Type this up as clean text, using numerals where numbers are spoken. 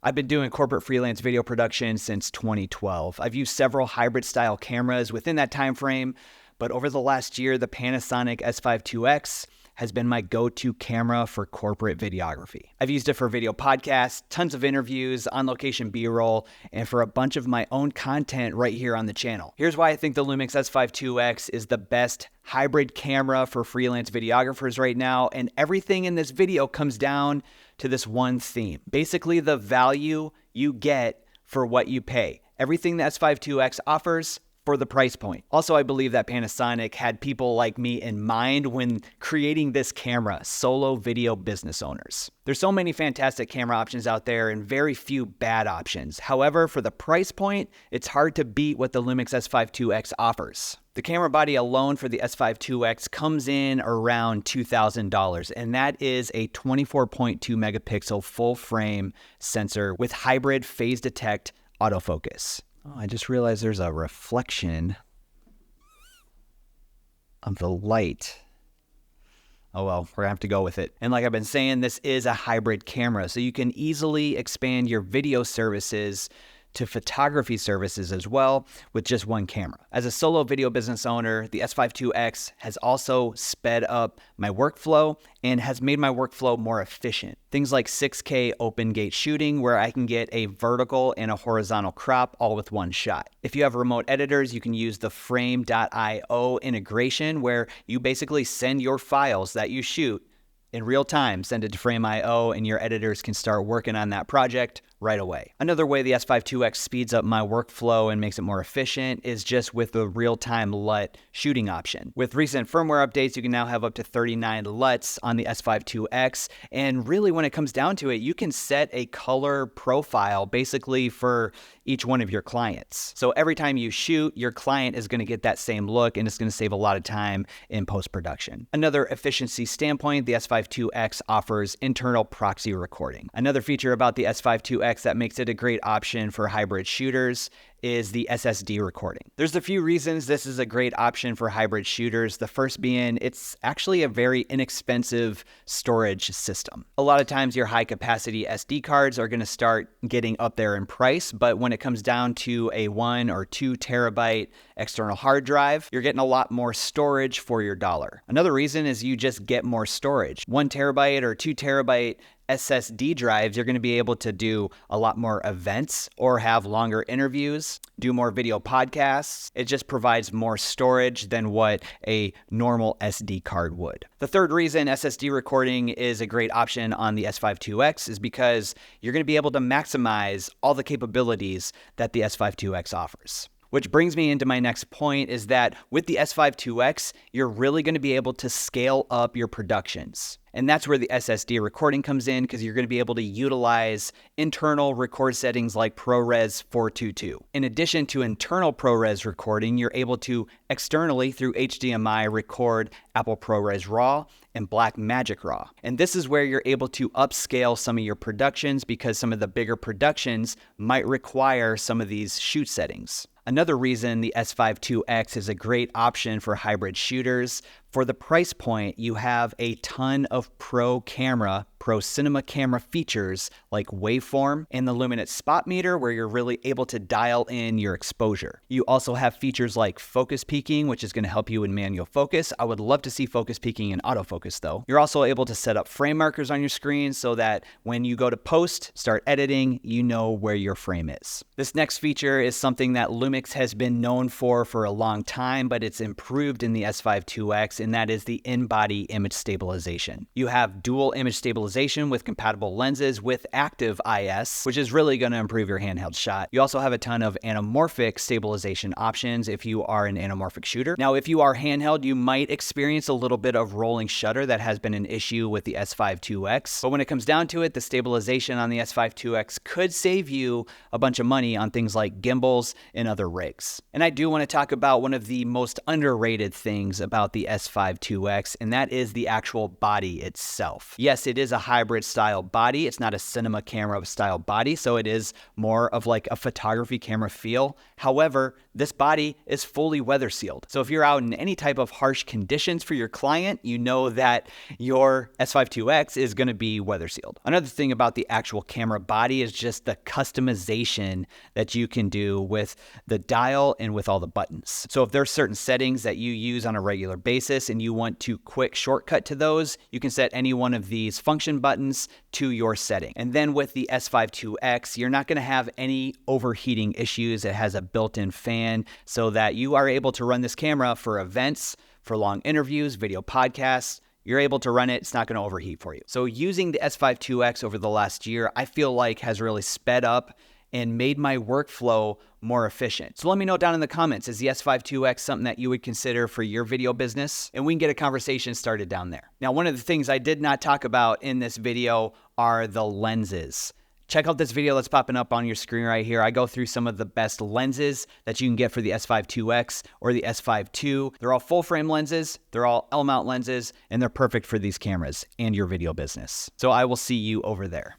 I've been doing corporate freelance video production since 2012. I've used several hybrid style cameras within that time frame, but over the last year, the Panasonic S5 IIX has been my go-to camera for corporate videography. I've used it for video podcasts, tons of interviews, on-location B-roll, and for a bunch of my own content right here on the channel. Here's why I think the Lumix S5 IIX is the best hybrid camera for freelance videographers right now, and everything in this video comes down to this one theme. Basically, the value you get for what you pay. Everything the S5 IIX offers for the price point. Also, I believe that Panasonic had people like me in mind when creating this camera, solo video business owners. There's so many fantastic camera options out there and very few bad options. However, for the price point, it's hard to beat what the Lumix S5 IIX offers. The camera body alone for the S5 IIX comes in around $2,000, and that is a 24.2 megapixel full frame sensor with hybrid phase detect autofocus. Oh, I just realized there's a reflection of the light. Oh well, we're gonna have to go with it. And like I've been saying, this is a hybrid camera, so you can easily expand your video services to photography services as well with just one camera. As a solo video business owner, the S5 IIX has also sped up my workflow and has made my workflow more efficient. Things like 6K open gate shooting where I can get a vertical and a horizontal crop all with one shot. If you have remote editors, you can use the frame.io integration where you basically send your files that you shoot in real time, send it to Frame.io, and your editors can start working on that project right away. Another way the S5 IIX speeds up my workflow and makes it more efficient is just with the real-time LUT shooting option. With recent firmware updates, you can now have up to 39 LUTs on the S5 IIX, and really when it comes down to it, you can set a color profile basically for each one of your clients. So every time you shoot, your client is gonna get that same look, and it's gonna save a lot of time in post-production. Another efficiency standpoint, the S5 IIX offers internal proxy recording. Another feature about the S5 IIX that makes it a great option for hybrid shooters is the SSD recording. There's a few reasons this is a great option for hybrid shooters. The first being it's actually a very inexpensive storage system. A lot of times your high capacity SD cards are gonna start getting up there in price, but when it comes down to a 1 or 2 terabyte external hard drive, you're getting a lot more storage for your dollar. Another reason is you just get more storage. 1 terabyte or 2 terabyte SSD drives, you're going to be able to do a lot more events or have longer interviews, do more video podcasts. It just provides more storage than what a normal SD card would. The third reason SSD recording is a great option on the S5 IIX is because you're going to be able to maximize all the capabilities that the S5 IIX offers. Which brings me into my next point is that with the S5 IIX, you're really going to be able to scale up your productions. And that's where the SSD recording comes in because you're going to be able to utilize internal record settings like ProRes 422. In addition to internal ProRes recording, you're able to externally through HDMI record Apple ProRes RAW and Blackmagic RAW. And this is where you're able to upscale some of your productions because some of the bigger productions might require some of these shoot settings. Another reason the S5 IIX is a great option for hybrid shooters, for the price point, you have a ton of pro cinema camera features like waveform and the luminance spot meter where you're really able to dial in your exposure. You also have features like focus peaking, which is going to help you in manual focus. I would love to see focus peaking in autofocus though. You're also able to set up frame markers on your screen so that when you go to post, start editing, you know where your frame is. This next feature is something that Lumix has been known for a long time, but it's improved in the S5 IIX, and that is the in-body image stabilization. You have dual image stabilization with compatible lenses with active IS, which is really going to improve your handheld shot. You also have a ton of anamorphic stabilization options if you are an anamorphic shooter. Now, if you are handheld, you might experience a little bit of rolling shutter. That has been an issue with the S5 IIX. But when it comes down to it, the stabilization on the S5 IIX could save you a bunch of money on things like gimbals and other rigs. And I do want to talk about one of the most underrated things about the S5 S5 IIX, and that is the actual body itself. Yes, it is a hybrid style body. It's not a cinema camera style body, so it is more of like a photography camera feel. However, this body is fully weather sealed. So if you're out in any type of harsh conditions for your client, you know that your S5 IIX is going to be weather sealed. Another thing about the actual camera body is just the customization that you can do with the dial and with all the buttons. So if there's certain settings that you use on a regular basis and you want to quick shortcut to those, you can set any one of these function buttons to your setting. And then with the S5 IIX, you're not going to have any overheating issues. It has a built-in fan so that you are able to run this camera for events, for long interviews, video podcasts. You're able to run it. It's not going to overheat for you. So using the S5 IIX over the last year, I feel like has really sped up and made my workflow more efficient. So let me know down in the comments, is the S5 IIX something that you would consider for your video business? And we can get a conversation started down there. Now, one of the things I did not talk about in this video are the lenses. Check out this video that's popping up on your screen right here. I go through some of the best lenses that you can get for the S5 IIX or the S5 II. They're all full frame lenses, they're all L-mount lenses, and they're perfect for these cameras and your video business. So I will see you over there.